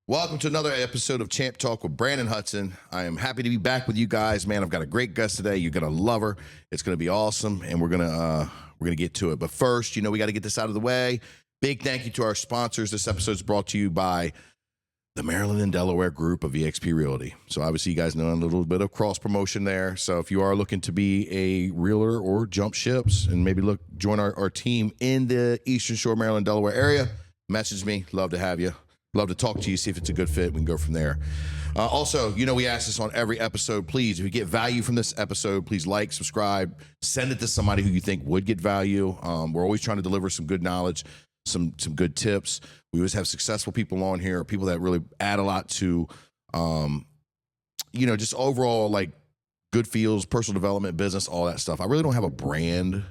Welcome to another episode of Champ Talk with Branden Hudson. I am happy to be back with you guys, man. I've got a great guest today. You're gonna love her. It's gonna be awesome, and we're gonna get to it. But first, we got to get this out of the way. Big thank you to our sponsors. This episode is brought to you by the Maryland and Delaware group of eXp Realty. So obviously, you guys know a little bit of cross promotion there. So if you are looking to be a realtor or jump ships and maybe join our team in the Eastern Shore, Maryland, Delaware area, message me. Love to have you. Love to talk to you, see if it's a good fit. We can go from there. Also, we ask this on every episode. Please, if you get value from this episode, please like, subscribe, send it to somebody who you think would get value. We're always trying to deliver some good knowledge, some good tips. We always have successful people on here, people that really add a lot to, just overall like good feels, personal development, business, all that stuff. I really don't have a brand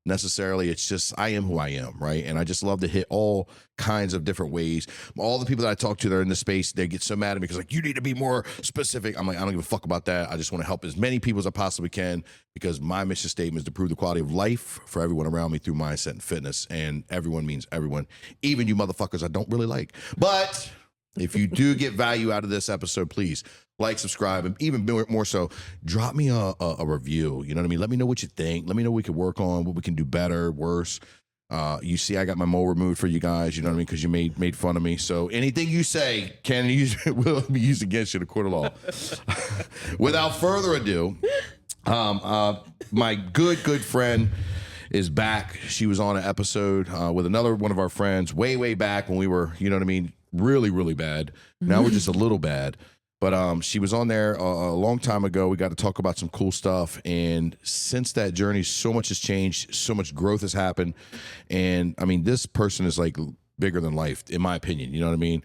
necessarily. It's just I am who I am, right? And I just love to hit all kinds of different ways. All the people that I talk to that are in the space, they get so mad at me because like, you need to be more specific. I'm like, I don't give a fuck about that. I just want to help as many people as I possibly can because my mission statement is to improve the quality of life for everyone around me through mindset and fitness. And everyone means everyone, even you motherfuckers I don't really like. But if you do get value out of this episode, please like, subscribe, and even more so, drop me a review. You know what I mean? Let me know what you think. Let me know what we can work on, what we can do better, worse. You see, I got my mole removed for you guys. You know what I mean? Because you made fun of me. So anything you say will be used against you in a court of law. Without further ado, my good friend is back. She was on an episode with another one of our friends way back when we were, really bad. Now we're just a little bad. But she was on there a long time ago. We got to talk about some cool stuff. And since that journey, so much has changed. So much growth has happened. And, I mean, this person is, like, bigger than life, in my opinion. You know what I mean?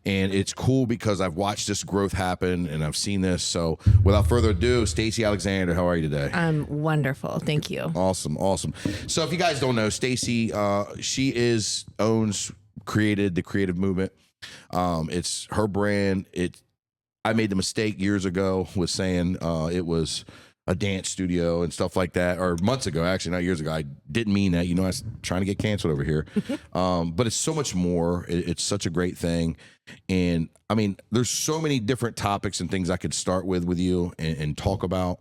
And it's cool because I've watched this growth happen, and I've seen this. So without further ado, Staci Alexander, how are you today? I'm wonderful. Thank you. Awesome. So if you guys don't know, Staci, created the creative movement. It's her brand. I made the mistake years ago with saying it was a dance studio and stuff like that, or months ago, actually, not years ago. I didn't mean that. I was trying to get canceled over here. But it's so much more. It's such a great thing. And, I mean, there's so many different topics and things I could start with you and talk about.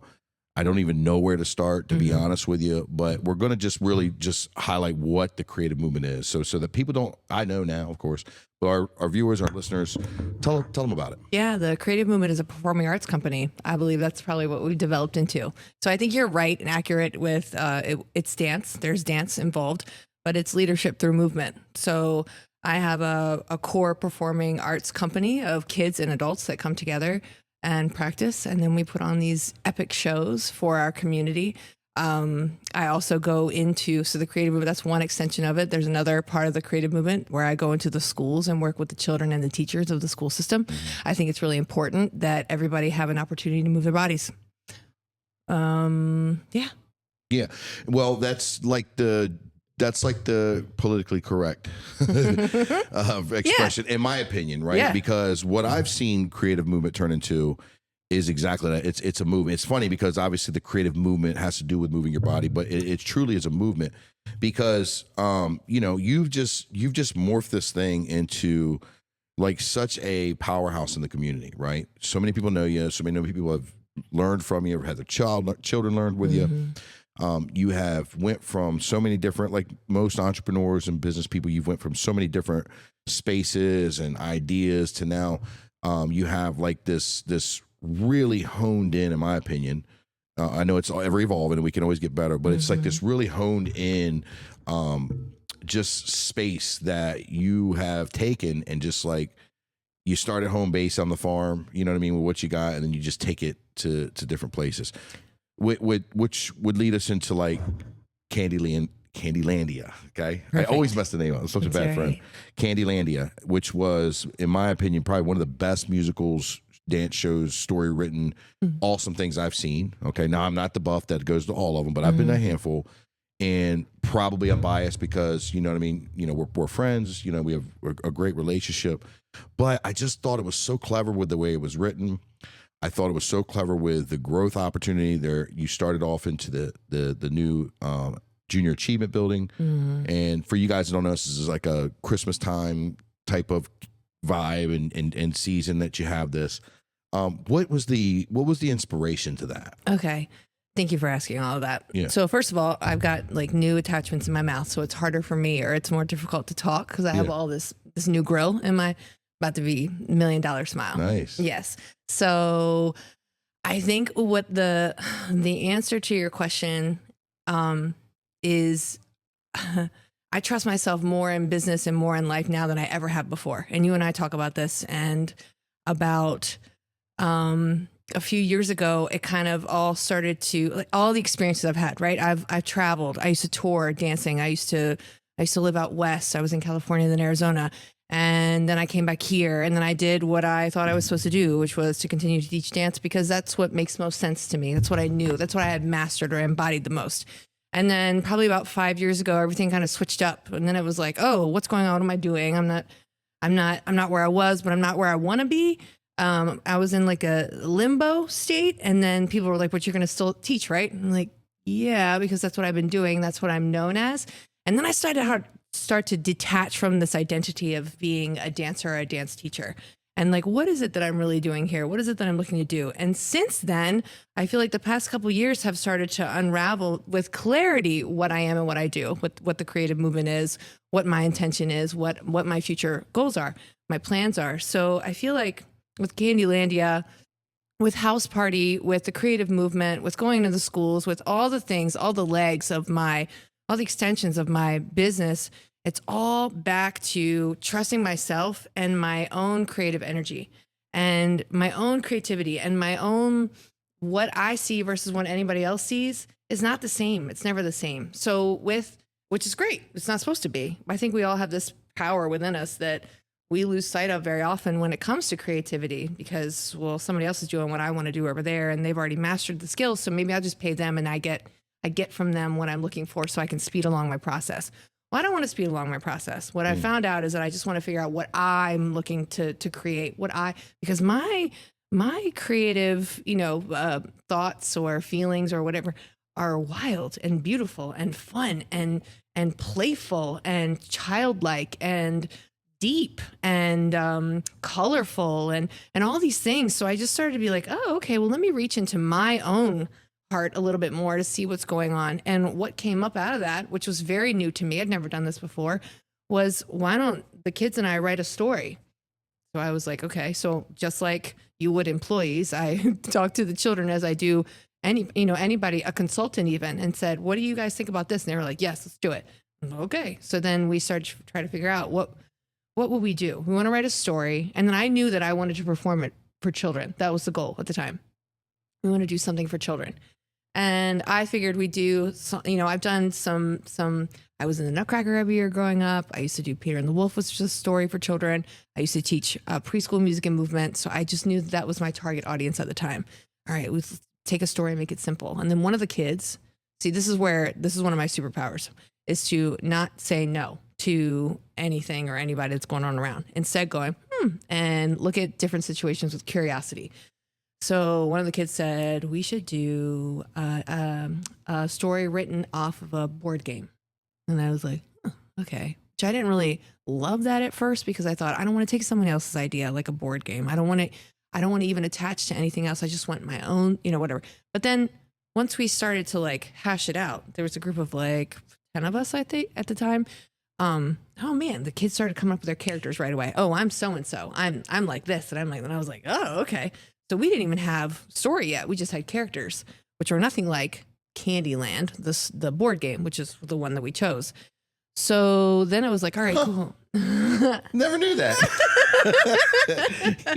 I don't even know where to start, to be honest with you, but we're going to just really highlight what the creative movement is. So that people don't, I know now, of course, but our viewers, our listeners, tell them about it. Yeah, the creative movement is a performing arts company. I believe that's probably what we've developed into. So I think you're right and accurate with it's dance. There's dance involved, but it's leadership through movement. So I have a core performing arts company of kids and adults that come together and practice, and then we put on these epic shows for our community. I also go into, so the creative movement, that's one extension of it. There's another part of the creative movement where I go into the schools and work with the children and the teachers of the school system. I think it's really important that everybody have an opportunity to move their bodies. Yeah. Well, that's like the politically correct expression, in my opinion, right? Yeah. Because what I've seen creative movement turn into is exactly that. It's a movement. It's funny because obviously the creative movement has to do with moving your body, but it truly is a movement because you've just morphed this thing into like such a powerhouse in the community, right? So many people know you. So many people have learned from you, or had their children learned with you. You have went from so many different, like most entrepreneurs and business people, you've went from so many different spaces and ideas to now you have like this really honed in my opinion. I know it's ever evolving and we can always get better, but it's like this really honed in just space that you have taken and just like you start at home base on the farm, you know what I mean, with what you got, and then you just take it to different places. Which would lead us into like Landia, okay? Perfect. I always mess the name up. I'm such a bad friend. Landia, which was, in my opinion, probably one of the best musicals, dance shows, story written, awesome things I've seen. Okay, now I'm not the buff that goes to all of them, but I've been to a handful. And probably I'm biased because, you know what I mean? We're friends, we have a great relationship. But I just thought it was so clever with the way it was written. I thought it was so clever with the growth opportunity there. You started off into the new junior achievement building. And for you guys that don't know, this is like a Christmas time type of vibe and season that you have this. What was the inspiration to that? Okay. Thank you for asking all of that. Yeah. So first of all, I've got like new attachments in my mouth, so it's harder for me, or it's more difficult to talk because I have all this new grill in my about to be $1 million smile. Nice. Yes. So I think what the answer to your question is I trust myself more in business and more in life now than I ever have before. And you and I talk about this, and about a few years ago, it kind of all started to, like, all the experiences I've had, right? I've traveled. I used to tour dancing. I used to live out west. I was in California, then Arizona. And then I came back here, and then I did what I thought I was supposed to do, which was to continue to teach dance because that's what makes most sense to me. That's what I knew. That's what I had mastered or embodied the most. And then probably about 5 years ago, everything kind of switched up. And then it was like, oh, what's going on? What am I doing? I'm not where I was, but I'm not where I want to be. I was in like a limbo state, and then people were like, but you're going to still teach, right? And I'm like, yeah, because that's what I've been doing. That's what I'm known as. And then I started to detach from this identity of being a dancer or a dance teacher. And like, what is it that I'm really doing here? What is it that I'm looking to do? And since then, I feel like the past couple of years have started to unravel with clarity what I am and what I do, what the creative movement is, what my intention is, what my future goals are, my plans are. So I feel like with Landia, with House Party, with the creative movement, with going to the schools, with all the things, all the legs of all the extensions of my business, it's all back to trusting myself and my own creative energy and my own creativity and my own, what I see versus what anybody else sees is not the same. It's never the same. So which is great. It's not supposed to be. I think we all have this power within us that we lose sight of very often when it comes to creativity because, well, somebody else is doing what I want to do over there and they've already mastered the skills. So maybe I'll just pay them and I get from them what I'm looking for so I can speed along my process. Well, I don't want to speed along my process. What I found out is that I just want to figure out what I'm looking to create, because my creative, thoughts or feelings or whatever are wild and beautiful and fun and playful and childlike and deep and colorful and all these things. So I just started to be like, oh, okay, well, let me reach into my own heart a little bit more to see what's going on. And what came up out of that, which was very new to me, I'd never done this before, was why don't the kids and I write a story? So I was like, okay, so just like you would employees, I talk to the children as I do anybody, a consultant even, and said, what do you guys think about this? And they were like, yes, let's do it. Okay. So then we started to try to figure out what would we do? We want to write a story. And then I knew that I wanted to perform it for children. That was the goal at the time. We want to do something for children. And I figured we'd do, I've done some, I was in the Nutcracker every year growing up. I used to do Peter and the Wolf, which was just a story for children. I used to teach preschool music and movement. So I just knew that was my target audience at the time. All right, let's take a story and make it simple. And then one of the kids, this is one of my superpowers, is to not say no to anything or anybody that's going on around. Instead going, and look at different situations with curiosity. So one of the kids said, we should do a story written off of a board game. And I was like, okay. Which I didn't really love that at first because I thought, I don't want to take someone else's idea, like a board game. I don't want to even attach to anything else. I just want my own, whatever. But then once we started to like hash it out, there was a group of like 10 of us, I think, at the time. Oh man, the kids started coming up with their characters right away. Oh, I'm so-and-so. I'm like this. And I'm like, and I was like, oh, okay. So we didn't even have story yet. We just had characters, which were nothing like Candyland, the board game, which is the one that we chose. So then I was like, all right, cool. Never knew that.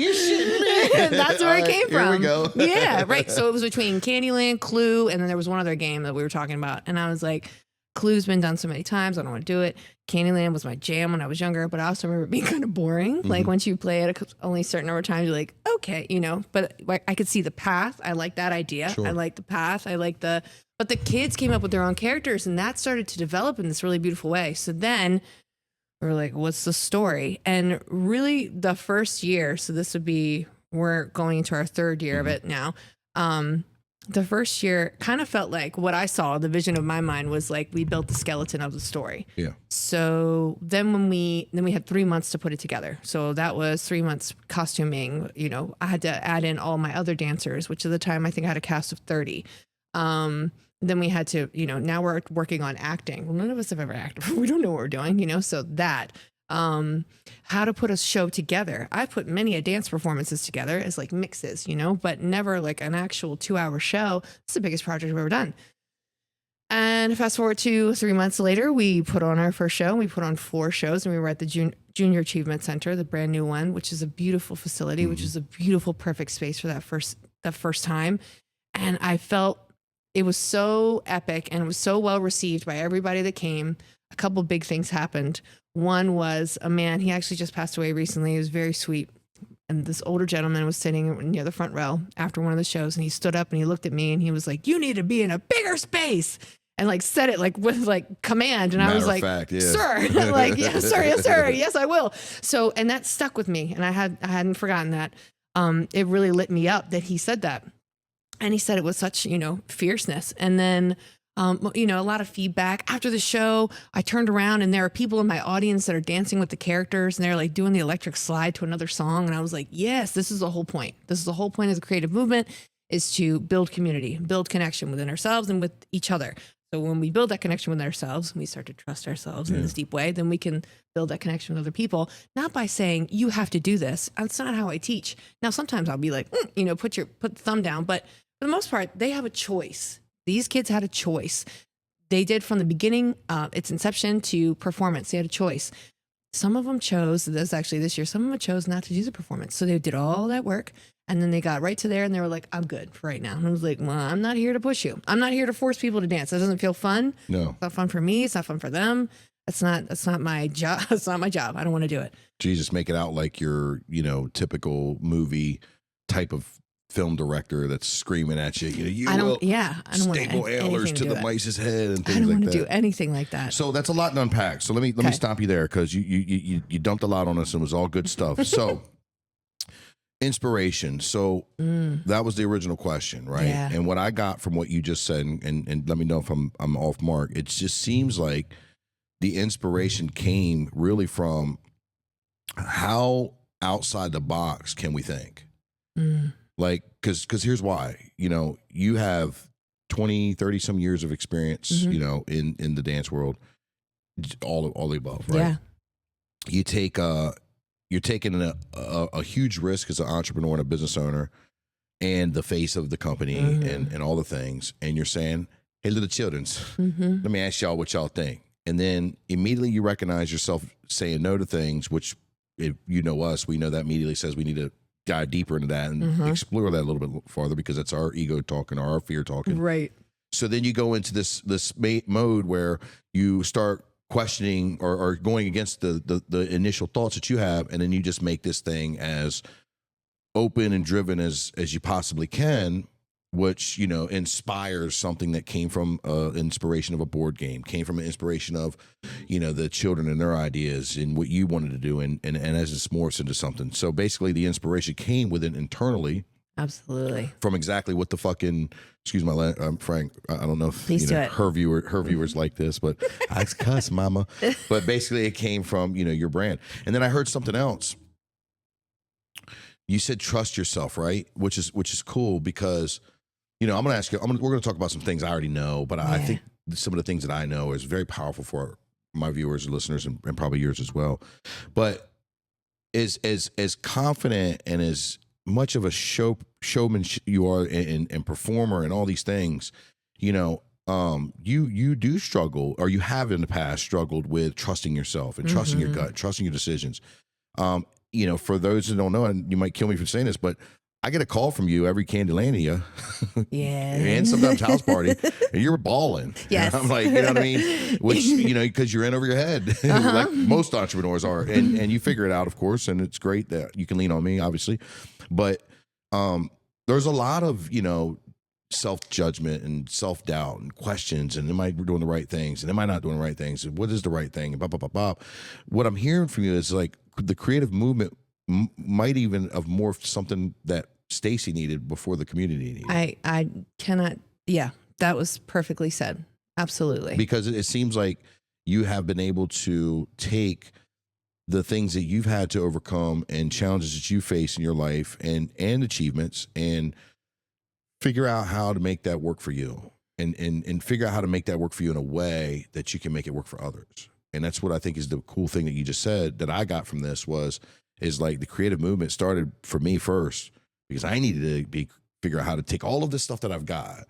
You shitting me. That's where it came from. Here we go. Yeah, right. So it was between Candyland, Clue, and then there was one other game that we were talking about. And I was like, Clue's been done so many times. I don't want to do it. Candyland was my jam when I was younger, but I also remember it being kind of boring. Mm-hmm. Like once you play it only a certain number of times, you're like, okay, but I could see the path. I like that idea. Sure. I like the path. But the kids came up with their own characters and that started to develop in this really beautiful way. So then we were like, what's the story? And really the first year, so we're going into our third year of it now. the first year kind of felt like what I saw, the vision of my mind was like we built the skeleton of the story. Yeah. So then we had 3 months to put it together. So that was 3 months costuming. You know, I had to add in all my other dancers, which at the time I think I had a cast of 30. Then we had to, you know, now we're working on acting. Well, none of us have ever acted. We don't know what we're doing, you know, so that. How to put a show together. I've put many dance performances together as like mixes, you know, but never like an actual 2-hour show. It's the biggest project we've ever done. And fast forward to 3 months later, we put on our first show. We put on 4 shows, and we were at the Junior Achievement Center, the brand new one, which is a beautiful facility, which is a beautiful, perfect space for that first time. And I felt it was so epic, and it was so well received by everybody that came. A couple big things happened. One was a man, he actually just passed away recently. He was very sweet. And this older gentleman was sitting near the front row after one of the shows, and he stood up and he looked at me and he was like, "You need to be in a bigger space." And like said it like with like command. And I was like, "Sir," like, "Yes, sir. Yes, sir. Yes, I will." So, and that stuck with me. And I hadn't forgotten that. It really lit me up that he said that. And he said it with such, you know, fierceness. And then, you know, a lot of feedback after the show. I turned around and there are people in my audience that are dancing with the characters, and they're like doing the electric slide to another song. And I was like, yes, this is the whole point. This is the whole point of the creative movement, is to build community, build connection within ourselves and with each other. So when we build that connection with ourselves, we start to trust ourselves in this deep way, then we can build that connection with other people, not by saying, you have to do this. That's not how I teach. Now, sometimes I'll be like, you know, put the thumb down. But for the most part, they have a choice. These kids had a choice. They did from the beginning, its inception to performance. They had a choice. Some of them chose, this actually this year, some of them chose not to do the performance. So they did all that work. And then they got right to there and they were like, I'm good for right now. And I was like, well, I'm not here to push you. I'm not here to force people to dance. That doesn't feel fun. No. It's not fun for me. It's not fun for them. That's not my job. It's not my job. I don't want to do it. Jesus, make it out like you're, you know, typical movie type of film director that's screaming at you. You know, I don't want staple antlers to the mice's head and things like that. I don't want to do anything like that. So that's a lot to unpack. So let me stop you there, because you dumped a lot on us and it was all good stuff. So inspiration. So that was the original question, right? Yeah. And what I got from what you just said, and let me know if I'm off mark, it just seems like the inspiration came really from how outside the box can we think? Like, because here's why. You know, you have 20, 30 some years of experience, you know, in the dance world, all the above, right? Yeah. You're taking a huge risk as an entrepreneur and a business owner and the face of the company and all the things. And you're saying, hey, little childrens, let me ask y'all what y'all think. And then immediately you recognize yourself saying no to things, which, if you know us, we know that immediately says we need to dive deeper into that and explore that a little bit farther, because it's our ego talking or our fear talking. Right. So then you go into this mode where you start questioning or going against the initial thoughts that you have, and then you just make this thing as open and driven as you possibly can, which, you know, inspires something that came from inspiration of a board game, came from an inspiration of, you know, the children and their ideas and what you wanted to do, and as it morphs into something. So basically the inspiration came within internally. Absolutely. From exactly what the fucking, excuse my Frank, I don't know if Please you know, do it. her viewers like this, but I cuss, mama. But basically it came from, you know, your brand. And then I heard something else. You said trust yourself, right? Which is cool, because, you know, I'm going to ask you, we're going to talk about some things I already know, but I think some of the things that I know is very powerful for my viewers and listeners, and probably yours as well. But as confident and as much of a showman you are and performer and all these things, you know, you do struggle, or you have in the past struggled with trusting yourself and trusting your gut, trusting your decisions. You know, for those who don't know, and you might kill me for saying this, but I get a call from you every Landia, and sometimes house party, and you're balling. Yes. And I'm like, you know what I mean? Which, you know, because you're in over your head, like most entrepreneurs are, and you figure it out, of course, and it's great that you can lean on me, obviously. But there's a lot of, you know, self-judgment and self-doubt and questions, and am I doing the right things, and am I not doing the right things, and what is the right thing, and blah, blah, blah, blah. What I'm hearing from you is like the creative movement might even have morphed something that Staci needed before the community needed. I cannot. Yeah, that was perfectly said. Absolutely. Because it seems like you have been able to take the things that you've had to overcome and challenges that you face in your life and achievements, and figure out how to make that work for you, and figure out how to make that work for you in a way that you can make it work for others. And that's what I think is the cool thing that you just said that I got from this is like the creative movement started for me first, because I needed to figure out how to take all of this stuff that I've got.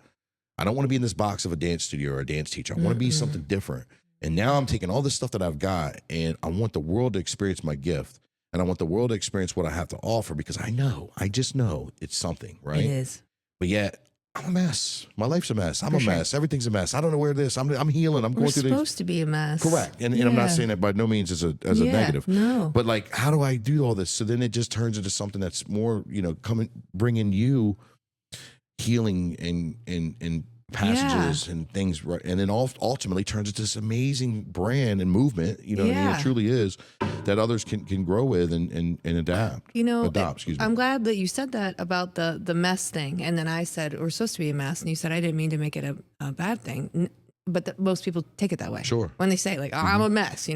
I don't want to be in this box of a dance studio or a dance teacher. I want to be something different. And now I'm taking all this stuff that I've got, and I want the world to experience my gift, and I want the world to experience what I have to offer, because I just know it's something, right? It is. But yet I'm a mess. My life's a mess. I'm For a sure. mess. Everything's a mess. I don't know where this. I'm healing. I'm going We're through this. supposed to be a mess. Correct. And I'm not saying that by no means as a negative. No. But like, how do I do all this? So then it just turns into something that's more, bringing you healing and passages and things, right? And then ultimately turns into this amazing brand and movement, what I mean? It truly is, that others can grow with and adapt. Adopt, excuse me. I'm glad that you said that about the mess thing. And then I said, we're supposed to be a mess. And you said, I didn't mean to make it a bad thing. But most people take it that way. Sure. When they say like, oh, I'm a mess,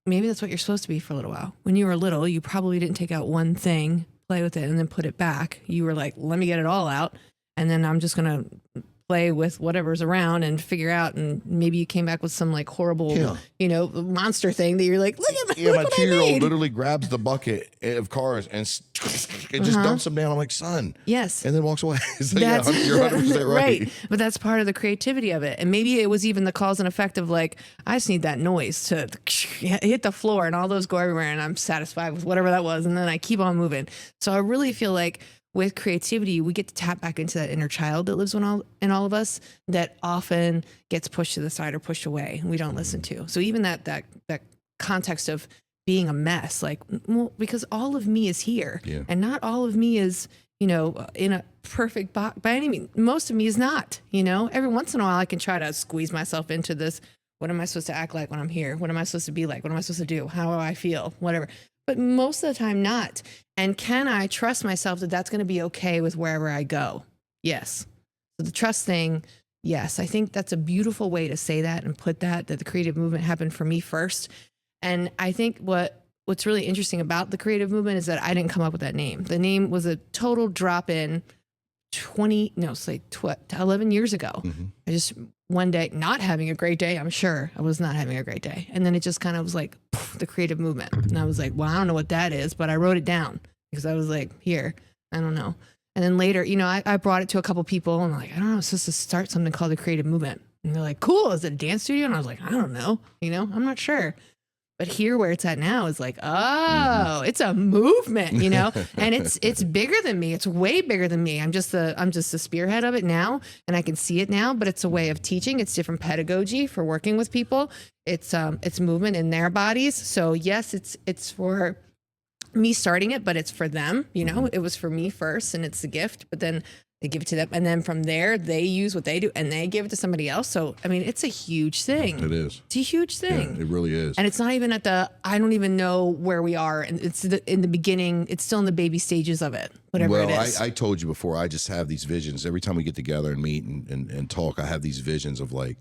maybe that's what you're supposed to be for a little while. When you were little, you probably didn't take out one thing, play with it, and then put it back. You were like, let me get it all out. And then I'm just going to play with whatever's around and figure out, and maybe you came back with some like horrible, monster thing that you're like, look at my what 2-year-old literally grabs the bucket of cars and just dumps them down. I'm like, son. Yes. And then walks away. So That's you're 100% right. But that's part of the creativity of it. And maybe it was even the cause and effect of like, I just need that noise to hit the floor and all those go everywhere, and I'm satisfied with whatever that was. And then I keep on moving. So I really feel like with creativity, we get to tap back into that inner child that lives in all of us, that often gets pushed to the side or pushed away, and we don't listen to. So even that context of being a mess, like, well, because all of me is here, and not all of me is, in a perfect box by any means. Most of me is not. Every once in a while, I can try to squeeze myself into this. What am I supposed to act like when I'm here? What am I supposed to be like? What am I supposed to do? How do I feel? Whatever. But most of the time, not. And can I trust myself that that's going to be okay with wherever I go? Yes. So the trust thing, yes. I think that's a beautiful way to say that and put that the creative movement happened for me first. And I think what's really interesting about the creative movement is that I didn't come up with that name. The name was a total drop in 11 years ago. Mm-hmm. I just one day not having a great day. I'm sure I was not having a great day. And then it just kind of was like the creative movement. And I was like, well, I don't know what that is, but I wrote it down because I was like, here, I don't know. And then later, I brought it to a couple people and I'm like, I don't know, I'm supposed to start something called the creative movement. And they're like, cool. Is it a dance studio? And I was like, I don't know. I'm not sure. But here where it's at now is like, it's a movement, and it's bigger than me. It's way bigger than me. I'm just the spearhead of it now, and I can see it now, but it's a way of teaching. It's different pedagogy for working with people. It's movement in their bodies. So yes, it's for me starting it, but it's for them, it was for me first, and it's the gift, but then they give it to them. And then from there, they use what they do and they give it to somebody else. So, I mean, it's a huge thing. It is. It's a huge thing. Yeah, it really is. And it's not even I don't even know where we are. And it's in the beginning. It's still in the baby stages of it, whatever it is. I told you before, I just have these visions. Every time we get together and meet and talk, I have these visions of like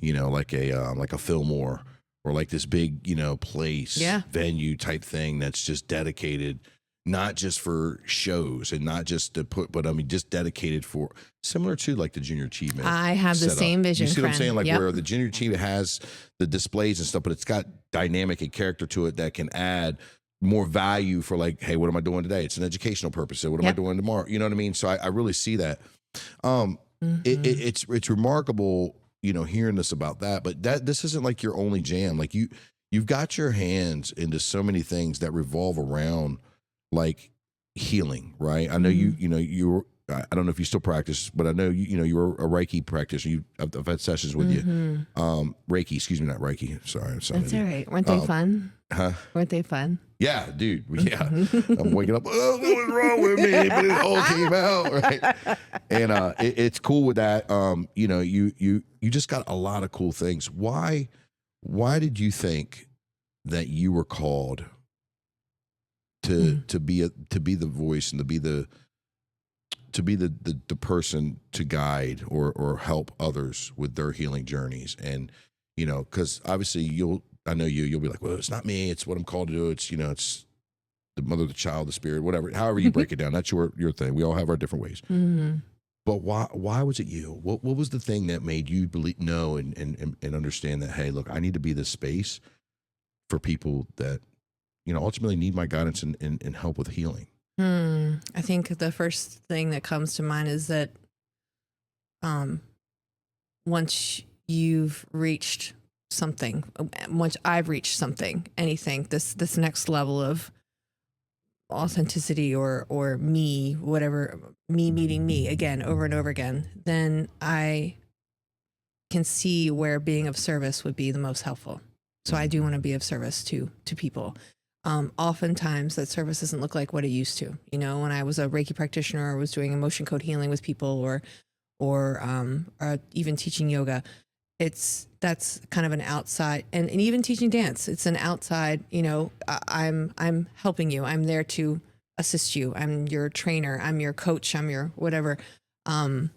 a Fillmore or like this big, place, venue type thing that's just dedicated not just for shows and not just to put, but I mean, just dedicated for similar to like the Junior Achievement. I have the same vision. You see what I'm saying? Like Yep. where the Junior Achievement has the displays and stuff, but it's got dynamic and character to it that can add more value for like, hey, what am I doing today? It's an educational purpose. So what am I doing tomorrow? You know what I mean? So I really see that. It's remarkable, hearing this about that, but this isn't like your only jam. Like you've got your hands into so many things that revolve around like healing, right? I know you were, I don't know if you still practice, but I know you were a Reiki practitioner. I've had sessions with you. Reiki, excuse me, not Reiki. Sorry, I'm sorry. That's all right. Weren't they fun? Huh? Weren't they fun? Yeah, dude. Yeah, I'm waking up. Oh, what was wrong with me? But it all came out, right? And it's cool with that. You just got a lot of cool things. Why did you think that you were called to be the voice and to be the to be the person to guide or help others with their healing journeys. And, you know, because obviously you'll be like, well, it's not me, it's what I'm called to do. It's, you know, it's the mother, the child, the spirit, whatever, however you break it down. That's your thing. We all have our different ways. Mm-hmm. But why was it you? What was the thing that made you know and understand that, hey, look, I need to be this space for people that, you know, ultimately need my guidance and help with healing? I think the first thing that comes to mind is that once you've reached something, once I've reached something, anything, this next level of authenticity or me, whatever, me meeting me again over and over again, then I can see where being of service would be the most helpful. So I do want to be of service to people. Oftentimes that service doesn't look like what it used to. You know, when I was a Reiki practitioner, or was doing emotion code healing with people, or even teaching yoga, that's kind of an outside, and even teaching dance. It's an outside. You know, I'm helping you. I'm there to assist you. I'm your trainer. I'm your coach. I'm your whatever. I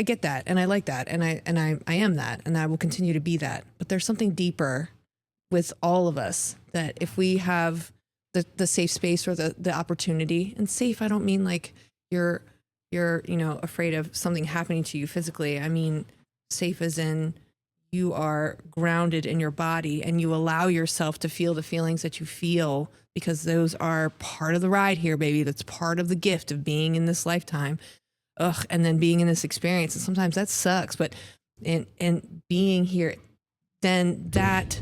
get that, and I like that, and I am that, and I will continue to be that. But there's something deeper with all of us, that if we have the safe space or the opportunity, and safe, I don't mean like you're you know, afraid of something happening to you physically. I mean safe as in you are grounded in your body and you allow yourself to feel the feelings that you feel, because those are part of the ride here, baby. That's part of the gift of being in this lifetime. And then being in this experience. And sometimes that sucks, but and being here, then that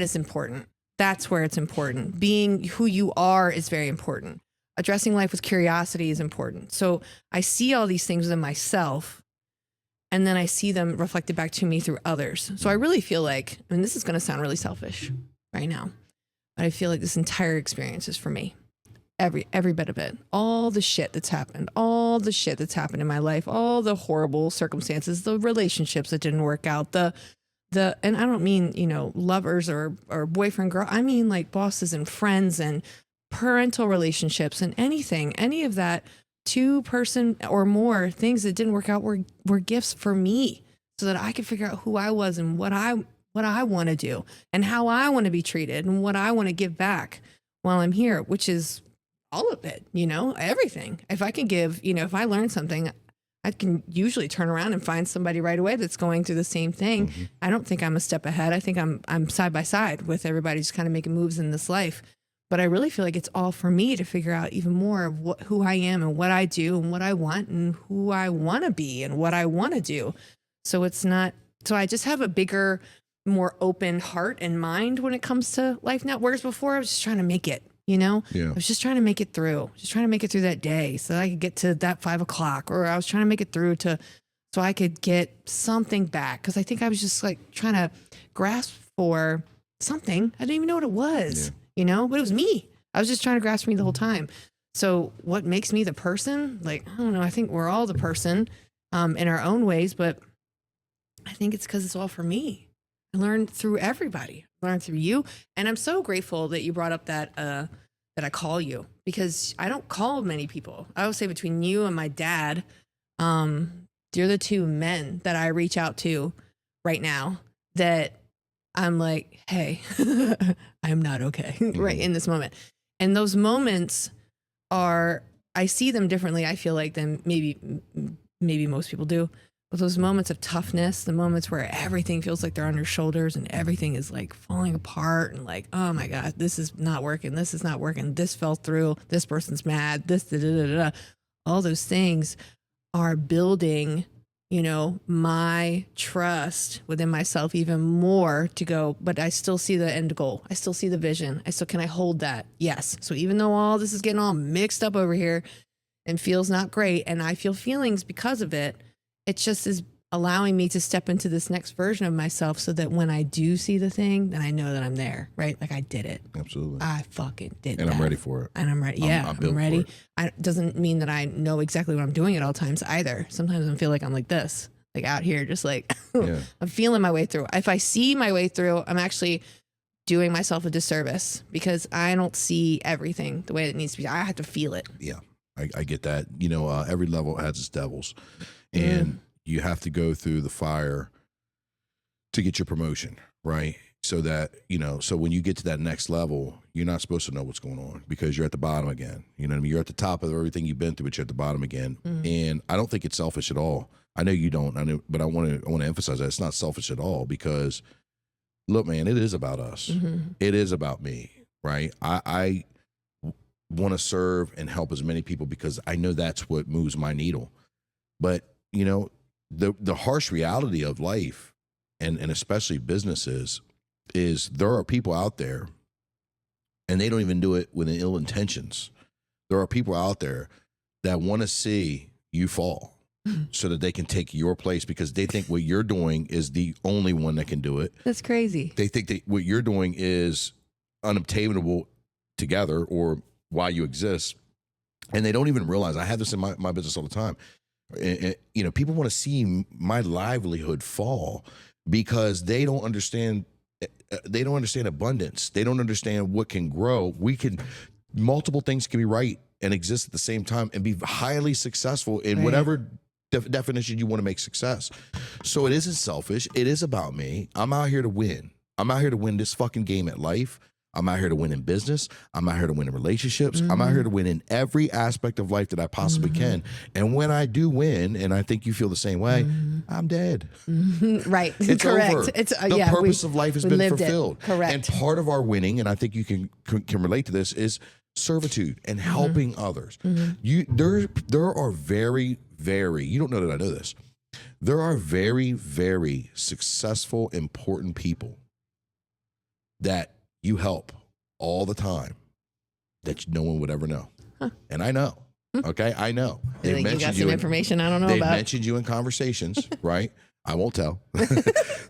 is important. That's where it's important. Being who you are is very important. Addressing life with curiosity is important. So I see all these things in myself, and then I see them reflected back to me through others. So I really feel like, and this is going to sound really selfish right now, but I feel like this entire experience is for me. Every bit of it. All the shit that's happened in my life, all the horrible circumstances, the relationships that didn't work out, and I don't mean, you know, lovers or boyfriend, girl. I mean like bosses and friends and parental relationships and any of that 2-person or more things that didn't work out were gifts for me, so that I could figure out who I was and what I want to do and how I want to be treated and what I want to give back while I'm here, which is all of it, you know, everything. If I can give, you know, if I learn something, I can usually turn around and find somebody right away that's going through the same thing. Mm-hmm. I don't think I'm a step ahead. I think I'm side by side with everybody, just kind of making moves in this life. But I really feel like it's all for me to figure out even more of who I am and what I do and what I want and who I want to be and what I want to do. So it's not, so I just have a bigger, more open heart and mind when it comes to life now. Whereas before I was just trying to make it. You know, I was just trying to make it through, that day so that I could get to that 5 o'clock, or I was trying to make it through so I could get something back. Cause I think I was just like trying to grasp for something. I didn't even know what it was, you know, but it was me. I was just trying to grasp me the whole time. So what makes me the person? Like, I don't know. I think we're all the person in our own ways, but I think it's cause it's all for me. I learned through everybody. Learn through you. And I'm so grateful that you brought up that I call you, because I don't call many people. I would say between you and my dad, you're the 2 men that I reach out to right now that I'm like, hey, I'm not okay right in this moment. And those moments I see them differently, I feel like, than maybe most people do. But those moments of toughness, the moments where everything feels like they're on your shoulders and everything is like falling apart and like, oh my God, this is not working. This fell through. This person's mad. All those things are building, you know, my trust within myself even more to go, but I still see the end goal. I still see the vision. Can I hold that? Yes. So even though all this is getting all mixed up over here and feels not great, and I feel feelings because of it, it just is allowing me to step into this next version of myself, so that when I do see the thing, then I know that I'm there, right? Like I did it. Absolutely. I fucking did it. And I'm ready for it. And I'm ready. Yeah, I'm ready. It doesn't mean that I know exactly what I'm doing at all times either. Sometimes I feel like I'm like this, like out here, just like I'm feeling my way through. If I see my way through, I'm actually doing myself a disservice, because I don't see everything the way it needs to be. I have to feel it. Yeah. I get that. You know, every level has its devils, and you have to go through the fire to get your promotion, right? So that, you know, so when you get to that next level, you're not supposed to know what's going on because you're at the bottom again. You know what I mean? You're at the top of everything you've been through, but you're at the bottom again. And I don't think it's selfish at all. I know you don't. I know, but I want to emphasize that it's not selfish at all because, look, man, it is about us. It is about me, right? I want to serve and help as many people because I know that's what moves my needle. But you know, the harsh reality of life, and especially businesses, is there are people out there, and they don't even do it with ill intentions. There are people out there that want to see you fall so that they can take your place because they think what you're doing is the only one that can do it. That's crazy. They think that what you're doing is unobtainable together or why you exist. And they don't even realize, I have this in my business all the time. You know, people want to see my livelihood fall because they don't understand abundance. They don't understand what can grow. Multiple things can be right and exist at the same time and be highly successful in whatever definition you want to make success. So it isn't selfish. It is about me. I'm out here to win. I'm out here to win this fucking game at life. I'm out here to win in business. I'm out here to win in relationships. I'm out here to win in every aspect of life that I possibly can. And when I do win, and I think you feel the same way, I'm dead. Right. It's correct. over. It's the purpose of life has been fulfilled. Correct. And part of our winning, and I think you can relate to this, is servitude and helping others. There are very, very, you don't know that I know this. There are very, very successful, important people that you help all the time that no one would ever know. And I know. Okay, I know. You got some information I don't know about. They've mentioned you in conversations, right? I won't tell.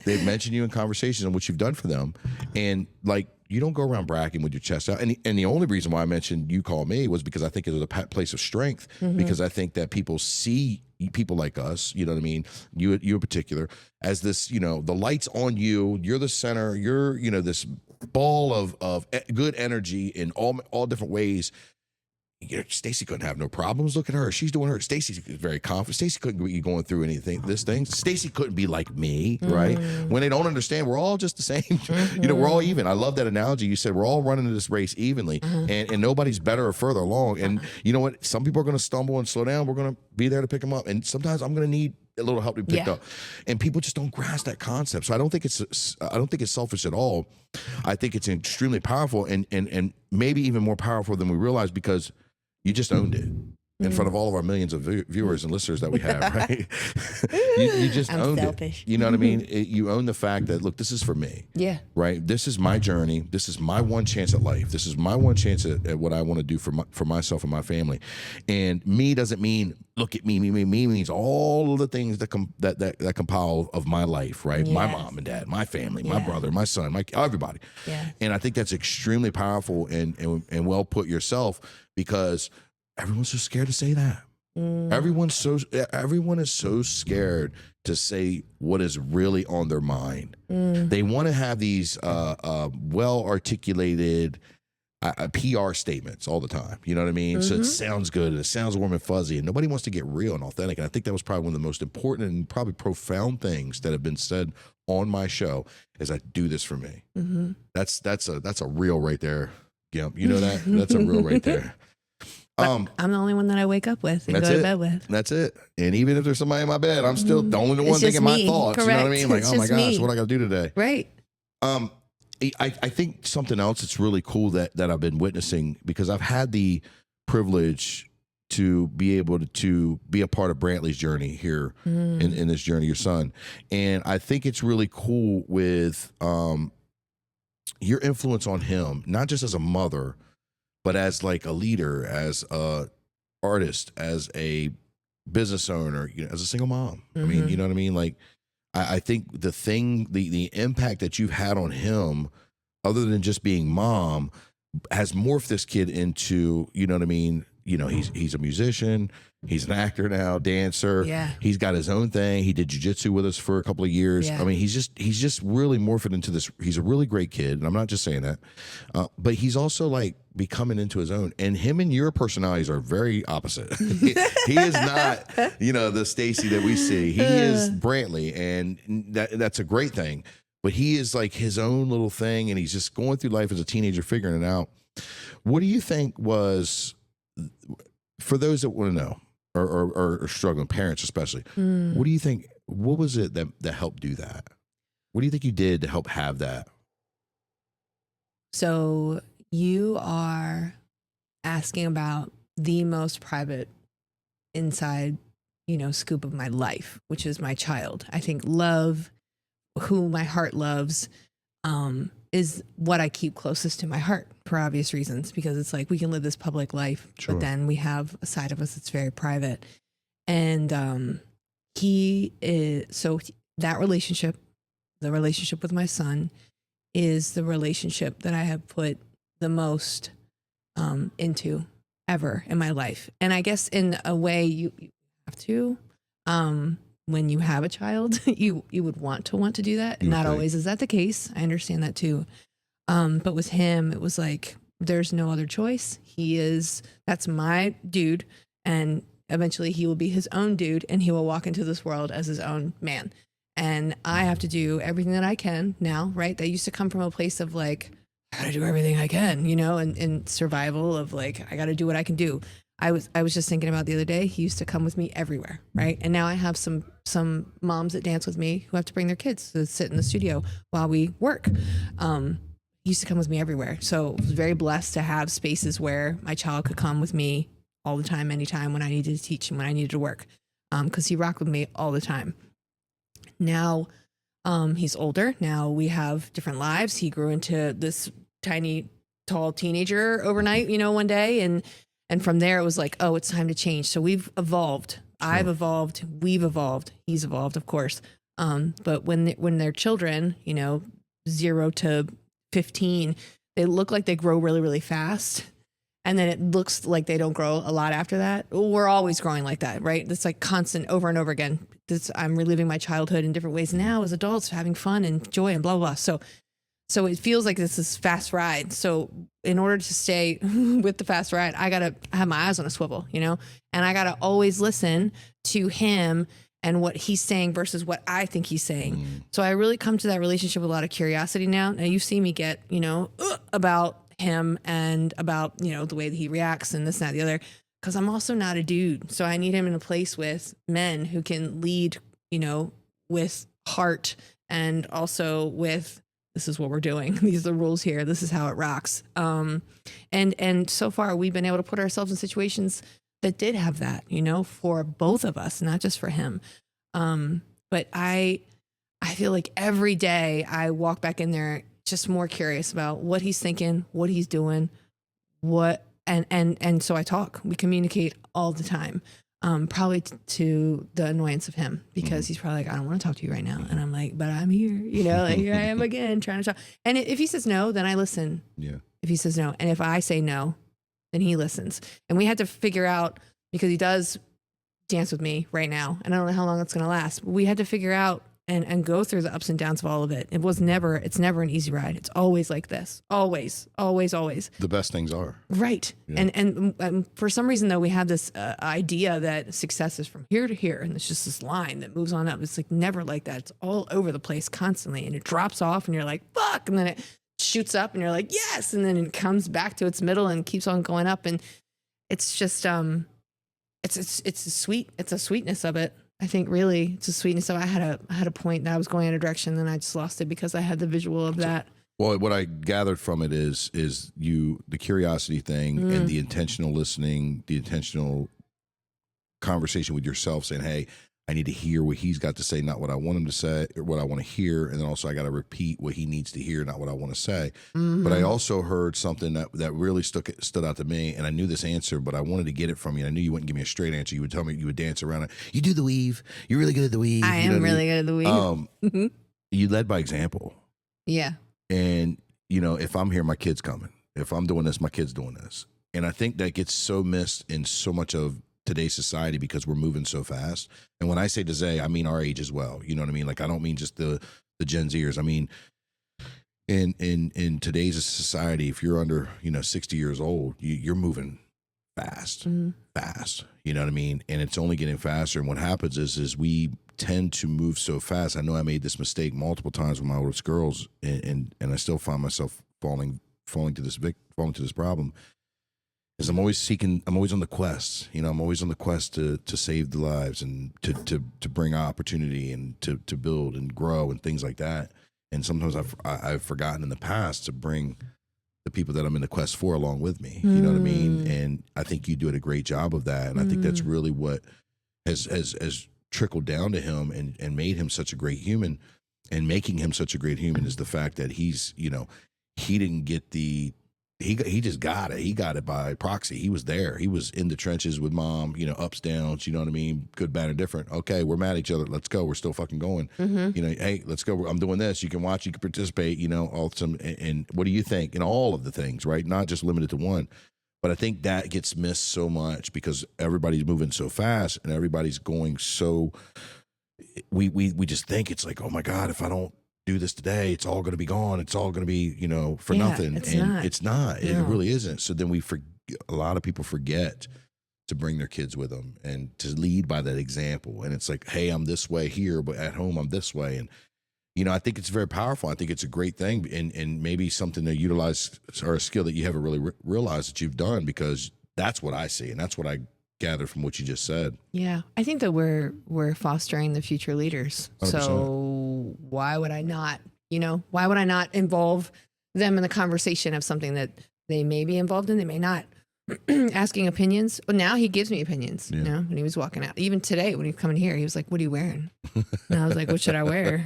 They've mentioned you in conversations and what you've done for them. And like, you don't go around bragging with your chest out. And the only reason why I mentioned you call me was because I think it was a place of strength, because I think that people see people like us, you know what I mean? You in particular, as this, you know, the light's on you, you're the center, you're, you know, this ball of good energy in all different ways. You know, Staci couldn't have no problems. Look at her. She's doing her. Staci's very confident. Staci couldn't be going through anything. Staci couldn't be like me, right? When they don't understand, we're all just the same. You know, we're all even. I love that analogy. You said we're all running this race evenly, and nobody's better or further along. And you know what? Some people are going to stumble and slow down. We're going to be there to pick them up. And sometimes I'm going to need a little help to be picked up. And people just don't grasp that concept. So I don't think it's selfish at all. I think it's extremely powerful, and maybe even more powerful than we realize, because you just owned it in front of all of our millions of viewers and listeners that we have, right? you just owned selfish. it. You know what I mean? You own the fact that, look, this is for me. Yeah. Right? This is my journey. This is my one chance at life. This is my one chance at what I want to do for myself and my family. And me doesn't mean, look at me. Me means all of the things that compile of my life, right? Yes. My mom and dad, my family, my brother, my son, everybody. Yeah. And I think that's extremely powerful and well put yourself, because everyone's so scared to say that. Everyone is so scared to say what is really on their mind. They want to have these well articulated PR statements all the time. You know what I mean? So it sounds good and it sounds warm and fuzzy, and nobody wants to get real and authentic. And I think that was probably one of the most important and probably profound things that have been said on my show, is I do this for me. That's a real right there. Yeah, you know that? That's a real right there. I'm the only one that I wake up with and go to bed with. That's it. And even if there's somebody in my bed, I'm still the only one thinking my thoughts. Correct. You know what I mean? Like, It's oh my just gosh, me. what I got to do today? Right. I think something else that's really cool that I've been witnessing, because I've had the privilege to be able to be a part of Brantley's journey here in this journey, your son. And I think it's really cool with your influence on him, not just as a mother, but as like a leader, as a artist, as a business owner, you know, as a single mom. I mean, you know what I mean? Like, I think the impact that you've had on him, other than just being mom, has morphed this kid into, you know what I mean, you know, he's a musician, he's an actor now, dancer. Yeah. He's got his own thing. He did jujitsu with us for a couple of years. Yeah. I mean, he's just really morphed into this. He's a really great kid, and I'm not just saying that, but he's also like becoming into his own. And him and your personalities are very opposite. He is not, you know, the Staci that we see. He is Brantley, and that's a great thing. But he is like his own little thing, and he's just going through life as a teenager, figuring it out. What do you think was, for those that want to know or are struggling, parents especially, what do you think, what was it that helped do that? What do you think you did to help have that? So you are asking about the most private inside, you know, scoop of my life, which is my child. I think love, who my heart loves, is what I keep closest to my heart for obvious reasons, because it's like we can live this public life, Sure. but then we have a side of us that's very private. And he is, so that relationship, the relationship with my son, is the relationship that I have put the most into ever in my life. And I guess in a way you have to, when you have a child, you would want to do that. And not always is that the case. I understand that too. But with him, it was like, there's no other choice. That's my dude. And eventually he will be his own dude, and he will walk into this world as his own man. And I have to do everything that I can now, right? That used to come from a place of like, I gotta do everything I can, you know, and survival of like, I gotta do what I can do. I was just thinking about the other day, he used to come with me everywhere, right? And now I have some moms that dance with me who have to bring their kids to sit in the studio while we work. He used to come with me everywhere. So I was very blessed to have spaces where my child could come with me all the time, anytime, when I needed to teach and when I needed to work, because he rocked with me all the time. Now he's older. Now we have different lives. He grew into this tiny, tall teenager overnight, you know, one day. And from there, it was like, oh, it's time to change. So we've evolved. Sure. I've evolved. We've evolved. He's evolved, of course. But when they're children, you know, 0 to 15, they look like they grow really, really fast. And then it looks like they don't grow a lot after that. We're always growing like that, right? It's like constant over and over again. I'm reliving my childhood in different ways now as adults, having fun and joy and blah, blah, blah. So it feels like this is fast ride. So in order to stay with the fast ride, I got to have my eyes on a swivel, you know, and I got to always listen to him and what he's saying versus what I think he's saying. So I really come to that relationship with a lot of curiosity now. Now you see me get, you know, about him and about, you know, the way that he reacts and this and that, the other, because I'm also not a dude. So I need him in a place with men who can lead, you know, with heart and also with, this is what we're doing. These are the rules here. This is how it rocks. And so far we've been able to put ourselves in situations that did have that, you know, for both of us, not just for him. But I feel like every day I walk back in there just more curious about what he's thinking, what he's doing, and so I talk. We communicate all the time. Probably to the annoyance of him, because he's probably like, I don't want to talk to you right now. And I'm like, but I'm here, you know, like here I am again trying to talk. And if he says no, then I listen. Yeah. If he says no. And if I say no, then he listens. And we had to figure out, because he does dance with me right now, and I don't know how long it's going to last, but we had to figure out and go through the ups and downs of all of it. It's never an easy ride. It's always like this. Always, always, always. The best things are. Right. Yeah. And for some reason, though, we have this idea that success is from here to here. And it's just this line that moves on up. It's like never like that. It's all over the place constantly. And it drops off and you're like, fuck. And then it shoots up and you're like, yes. And then it comes back to its middle and keeps on going up. And it's just, it's a sweetness of it. I think really it's a sweetness. So I had a point that I was going in a direction, then I just lost it because I had the visual of that. Well, what I gathered from it is the curiosity thing and the intentional listening, the intentional conversation with yourself, saying, "Hey, I need to hear what he's got to say, not what I want him to say or what I want to hear, and then also I got to repeat what he needs to hear, not what I want to say." But I also heard something that really stood out to me, and I knew this answer, but I wanted to get it from you. I knew you wouldn't give me a straight answer. You would tell me, you would dance around it. You do the weave. You're really good at the weave. I am really good at the weave. You led by example. Yeah. And, you know, if I'm here, my kid's coming. If I'm doing this, my kid's doing this. And I think that gets so missed in so much of today's society because we're moving so fast. And when I say today, I mean our age as well. You know what I mean? Like, I don't mean just the Gen Zers. I mean, in today's society, if you're under, 60 years old, you're moving fast, fast. You know what I mean? And it's only getting faster. And what happens is we tend to move so fast. I know I made this mistake multiple times with my oldest girls, and I still find myself falling to this problem. Is I'm always on the quest. I'm always on the quest to save the lives and to bring opportunity and to build and grow and things like that. And sometimes I've forgotten in the past to bring the people that I'm in the quest for along with me. You know what I mean? And I think you do a great job of that. And I think that's really what has trickled down to him and made him such a great human. And making him such a great human is the fact that he's, he didn't get he just got it. He got it by proxy. He was there. He was in the trenches with mom, ups, downs, you know what I mean? Good, bad, and different. Okay, we're mad at each other. Let's go. We're still fucking going. Hey, let's go. I'm doing this. You can watch, you can participate, and what do you think? And all of the things, right? Not just limited to one. But I think that gets missed so much because everybody's moving so fast and everybody's going so, we just think it's like, oh my God, if I don't do this today, it's all going to be gone. It's all going to be, for nothing. It's not. It really isn't. So then a lot of people forget to bring their kids with them and to lead by that example. And it's like, hey, I'm this way here, but at home I'm this way. And, I think it's very powerful. I think it's a great thing and maybe something to utilize or a skill that you haven't really realized that you've done, because that's what I see. And that's what I gather from what you just said. Yeah. I think that we're fostering the future leaders. 100%. So why would I not, why would I not involve them in the conversation of something that they may be involved in, they may not? Asking opinions. Well, now he gives me opinions, when he was walking out. Even today, when he was coming here, he was like, what are you wearing? And I was like, what should I wear?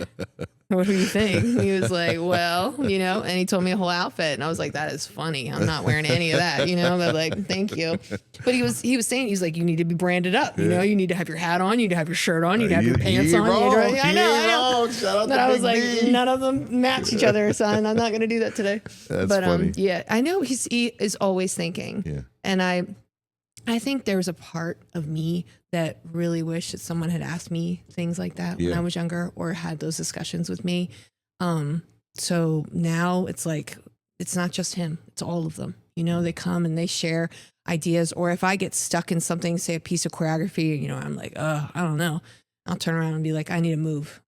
What do you think? He was like, well, and he told me a whole outfit. And I was like, that is funny. I'm not wearing any of that, but like, thank you. But he was saying, he's like, you need to be branded up. You need to have your hat on. You need to have your shirt on. You need to have your pants on. I know. Shout out but I was like, none of them match each other, son. I'm not going to do that today. That's funny. Yeah, I know he is always thinking. Yeah. And I think there was a part of me that really wished that someone had asked me things like that when I was younger or had those discussions with me. So now it's like, it's not just him, it's all of them. They come and they share ideas. Or if I get stuck in something, say a piece of choreography, I'm like, I don't know. I'll turn around and be like, I need a move.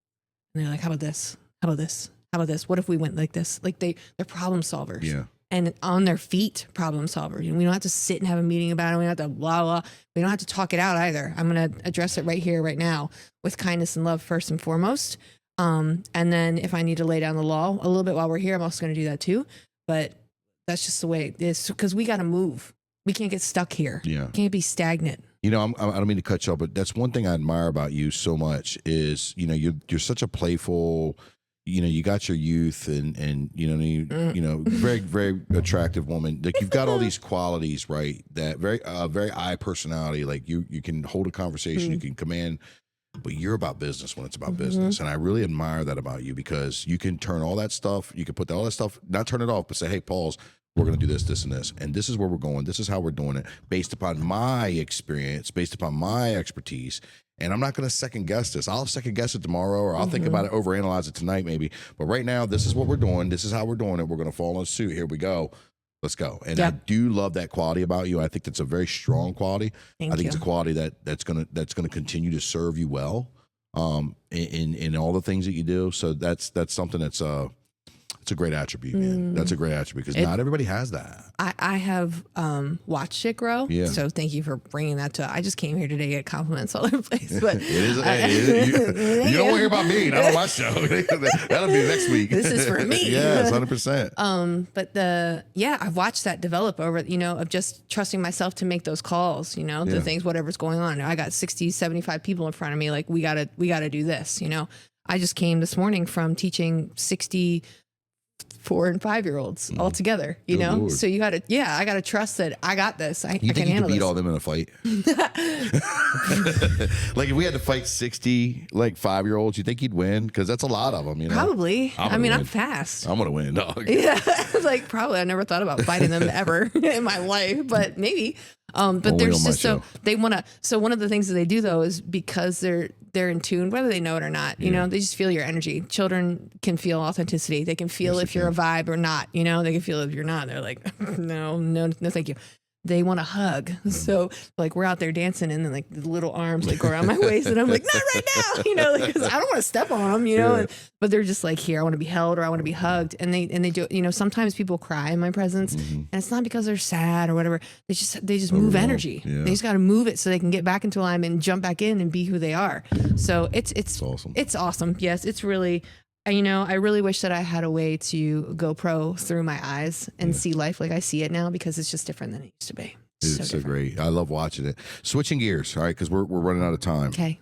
And they're like, how about this? How about this? How about this? What if we went like this? Like they're problem solvers. Yeah. And on their feet, problem solvers. We don't have to sit and have a meeting about it. We don't have to blah, blah. We don't have to talk it out either. I'm going to address it right here, right now, with kindness and love first and foremost. And then if I need to lay down the law a little bit while we're here, I'm also going to do that too. But that's just the way it is, because we got to move. We can't get stuck here. Yeah. We can't be stagnant. I don't mean to cut you off, but that's one thing I admire about you so much is, you're such a playful, you got your youth and very, very attractive woman. Like you've got all these qualities, right? That very eye personality. Like you can hold a conversation, you can command, but you're about business when it's about business. And I really admire that about you, because you can turn all that stuff, you can put all that stuff, not turn it off, but say, hey, pause. We're going to do this, this, and this. And this is where we're going. This is how we're doing it based upon my experience, based upon my expertise. And I'm not going to second guess this. I'll second guess it tomorrow, or I'll think about it, overanalyze it tonight maybe. But right now, this is what we're doing. This is how we're doing it. We're going to follow suit. Here we go. Let's go. And I do love that quality about you. I think that's a very strong quality. I think it's a quality that's going to continue to serve you well in all the things that you do. So that's something that's it's a great attribute, man. That's a great attribute, because not everybody has that. I have watched it grow. Yeah. So thank you for bringing that to. I just came here today to get compliments all over the place. But it is. You don't want to hear about me, not on my show. That'll be next week. This is for me. Yes, 100%. But I've watched that develop over, of just trusting myself to make those calls, the things, whatever's going on. I got 60, 75 people in front of me. Like we gotta do this, I just came this morning from teaching 60 4 and 5-year-olds all together, you Good know? Lord. So I got to trust that I got this. I You can think you handle could beat this. all them in a fight? Like if we had to fight 60 like 5-year-olds, you think you'd win? Because that's a lot of them, you know. Probably. I'm I gonna mean, I'm win. fast. I'm gonna win, dog. Yeah, like probably. I never thought about fighting them ever in my life, but maybe. But Only there's on my just so show. they want to. So one of the things that they do though is because they're in tune, whether they know it or not. You know, they just feel your energy. Children can feel authenticity. They can feel if you're a vibe or not. You know, they can feel if you're not. They're like, no, thank you. They want to hug. So like we're out there dancing and then like the little arms like go around my waist and I'm like, not right now, you know, like, 'cause I don't want to step on them, you know, but they're just like, here, I want to be held or I want to be hugged. And they do, you know, sometimes people cry in my presence and it's not because they're sad or whatever. They just move energy. Yeah. They just got to move it so they can get back into alignment and jump back in and be who they are. So it's awesome. It's awesome. Yes. It's really, you know, I really wish that I had a way to go pro through my eyes and see life like I see it now because it's just different than it used to be. It's so great. I love watching it. Switching gears, all right, because we're running out of time. Okay.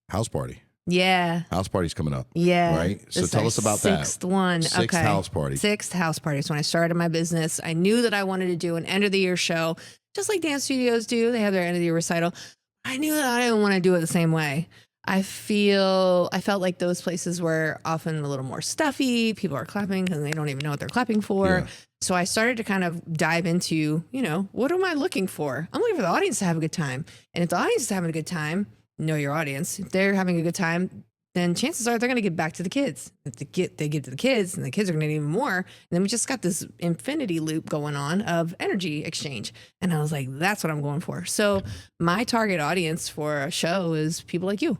House party. Yeah. House party's coming up. Yeah. Right? So This is tell our us about that. Sixth one. Sixth Okay. house party. Sixth house party. So when I started my business, I knew that I wanted to do an end of the year show, just like dance studios do. They have their end of the year recital. I knew that I didn't want to do it the same way. I felt like those places were often a little more stuffy. People are clapping because they don't even know what they're clapping for. Yeah. So I started to kind of dive into, you know, what am I looking for? I'm looking for the audience to have a good time. And if the audience is having a good time, know your audience. If they're having a good time, then chances are they're going to give back to the kids. If they give to the kids, and the kids are going to need even more. And then we just got this infinity loop going on of energy exchange. And I was like, that's what I'm going for. So my target audience for a show is people like you,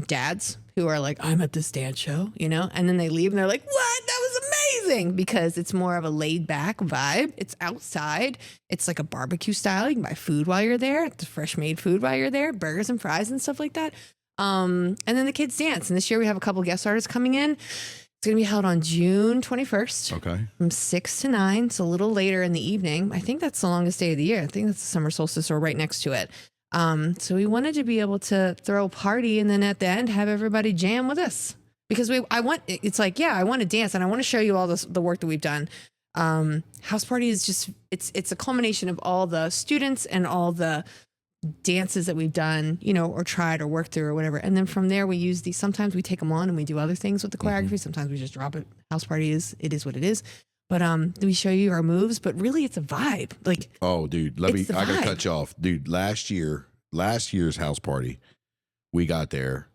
dads who are like, I'm at this dance show, you know, and then they leave and they're like, what? That was amazing, because it's more of a laid back vibe. It's outside. It's like a barbecue style. You can buy food while you're there. It's fresh made food while you're there, burgers and fries and stuff like that. And then the kids dance. And this year we have a couple guest artists coming in. It's going to be held on June 21st Okay. from 6 to 9. It's a little later in the evening. I think that's the longest day of the year. I think that's the summer solstice or right next to it. So we wanted to be able to throw a party and then at the end have everybody jam with us, because I want to dance and I want to show you all the work that we've done. House party is just, it's a culmination of all the students and all the dances that we've done, you know, or tried or worked through or whatever. And then from there we use these, sometimes we take them on and we do other things with the choreography. Sometimes we just drop it. House party it is what it is. But we show you our moves, but really it's a vibe. Like, oh, dude, I gotta cut you off. Dude, last year's house party, we got there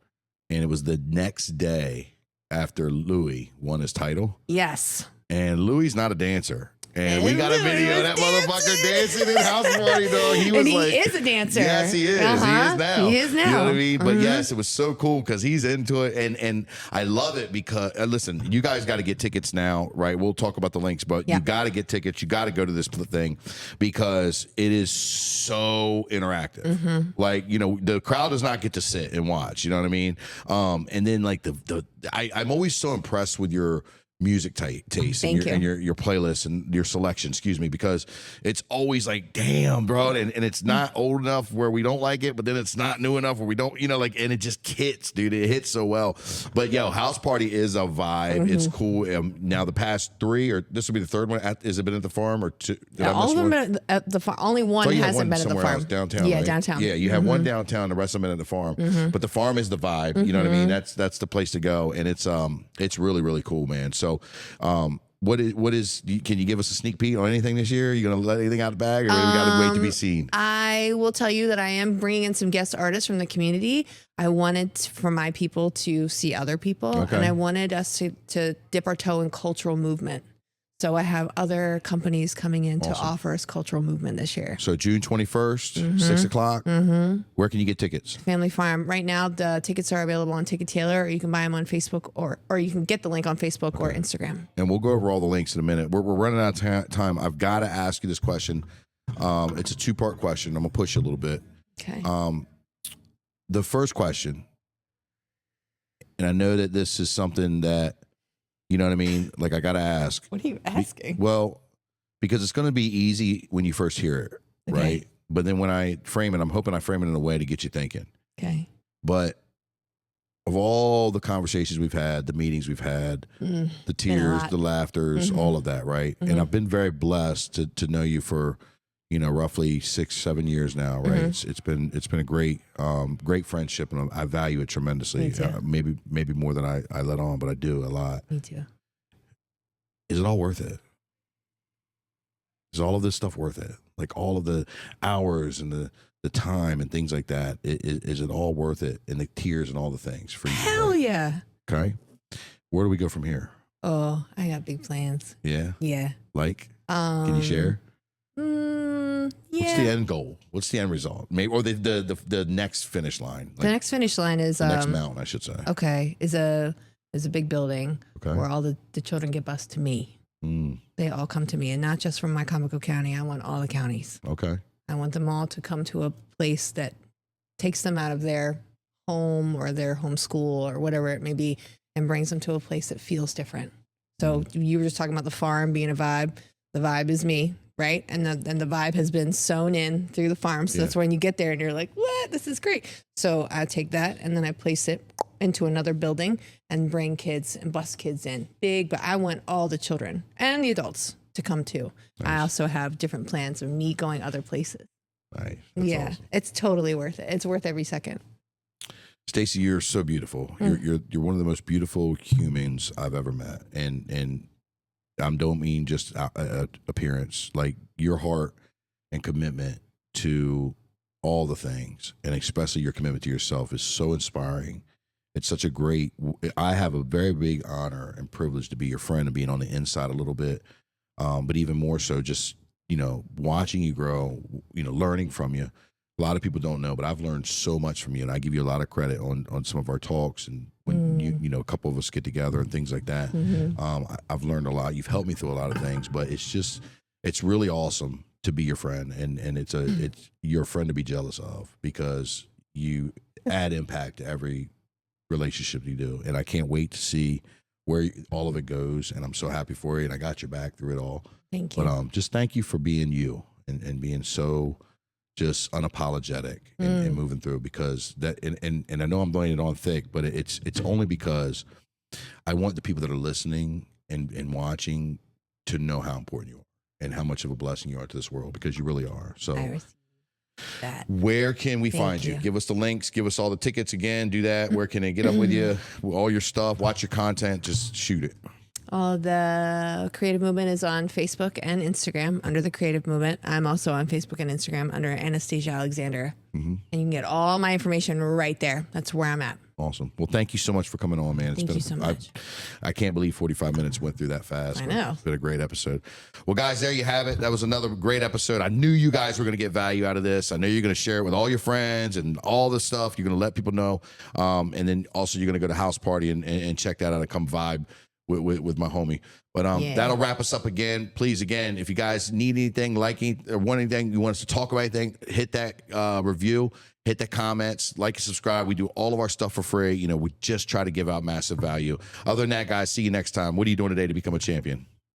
and it was the next day after Louis won his title. yes. And Louis not a dancer. And we And got a Louis video of was that motherfucker dancing in house party, dog. He was And he like, is a dancer. yes, he is. Uh-huh. He is now. He is now. You know what I mean? But Mhm. yes, it was so cool because he's into it, and I love it because listen, you guys got to get tickets now, right? We'll talk about the links, but you got to get tickets. You got to go to this thing because it is so interactive. Mm-hmm. Like, you know, the crowd does not get to sit and watch. You know what I mean? And then like I'm always so impressed with your music taste and your playlist and your selection, excuse me, because it's always like, damn, bro, and it's not old enough where we don't like it, but then it's not new enough where we don't, you know, like, and it just hits, dude. It hits so well. But yo, house party is a vibe. It's cool. Now the past 3, or this will be the third one. Has it been at the farm or 2? All of them been at the farm. Only one hasn't been at the farm. Downtown, yeah, right? downtown. Yeah, you have one downtown. The rest of them been at the farm. But the farm is the vibe. You know what I mean? That's the place to go, and it's really, really cool, man. So, what is? Can you give us a sneak peek on anything this year? Are you gonna let anything out of the bag, or we gotta wait to be seen? I will tell you that I am bringing in some guest artists from the community. I wanted for my people to see other people, Okay. and I wanted us to dip our toe in cultural movement. So I have other companies coming in to offer us cultural movement this year. So June 21st, 6 o'clock. Where can you get tickets? Family Farm. Right now, the tickets are available on Ticket Tailor, or you can buy them on Facebook, or you can get the link on Facebook or Instagram. And we'll go over all the links in a minute. We're running out of time. I've got to ask you this question. It's a 2-part question. I'm gonna push you a little bit. Okay. The first question, and I know that this is something that, you know what I mean? Like, I got to ask. What are you asking? Well, because it's going to be easy when you first hear it, Okay. right? But then when I frame it, I'm hoping I frame it in a way to get you thinking. Okay. But of all the conversations we've had, the meetings we've had, the tears, the laughters, all of that, right? And I've been very blessed to know you for, roughly 6-7 years now, right? It's been a great friendship, and I value it tremendously. Maybe more than I let on, but I do a lot. Me too. Is it all worth it? Is all of this stuff worth it? Like all of the hours and the time and things like that. Is it all worth it? And the tears and all the things for you? Hell right? yeah. Okay. Where do we go from here? Oh, I got big plans. Yeah. Yeah. Like, can you share? Yeah. What's the end goal? What's the end result? Maybe, or the next finish line. Like, the next finish line is the next mountain, I should say. Okay, is a big building where all the children get bused to me. They all come to me, and not just from my Comico County. I want all the counties. Okay. I want them all to come to a place that takes them out of their home or their home school or whatever it may be, and brings them to a place that feels different. So you were just talking about the farm being a vibe. The vibe is me, right? And the vibe has been sewn in through the farm. So that's when you get there and you're like, what? This is great. So I take that and then I place it into another building and bring kids and bus kids in. Big, but I want all the children and the adults to come too. Nice. I also have different plans of me going other places. Nice. That's awesome. It's totally worth it. It's worth every second. Staci, you're so beautiful. You're one of the most beautiful humans I've ever met, and I don't mean just appearance. Like your heart and commitment to all the things, and especially your commitment to yourself, is so inspiring. It's such a great. I have a very big honor and privilege to be your friend and being on the inside a little bit, but even more so, just watching you grow, learning from you. A lot of people don't know, but I've learned so much from you, and I give you a lot of credit on some of our talks and when a couple of us get together and things like that. I've learned a lot. You've helped me through a lot of things, but it's really awesome to be your friend, and you're a friend to be jealous of because you add impact to every relationship you do, and I can't wait to see where all of it goes, and I'm so happy for you, and I got your back through it all. Thank you. But just thank you for being you and being so just unapologetic and moving through, because that and I know I'm laying it on thick, but it's only because I want the people that are listening and watching to know how important you are and how much of a blessing you are to this world, because you really are. So I receive that. Where can we find you? Give us the links, give us all the tickets again, do that. Where can they get up with you? All your stuff, watch your content, just shoot it. All the Creative Movement is on Facebook and Instagram under the Creative Movement. I'm also on Facebook and Instagram under Staci Alexander. And you can get all my information right there. That's where I'm at. Awesome. Well, thank you so much for coming on, man. Thank you so much. I can't believe 45 minutes went through that fast. I know. It's been a great episode. Well, guys, there you have it. That was another great episode. I knew you guys were going to get value out of this. I know you're going to share it with all your friends and all this stuff. You're going to let people know. And then also you're going to go to House Party and check that out and come vibe with my homie. But that'll wrap us up again. Please, again, if you guys need anything, like anything, or want anything, you want us to talk about anything, hit that review, hit the comments, like and subscribe. We do all of our stuff for free. We just try to give out massive value. Other than that, guys, see you next time. What are you doing today to become a champion?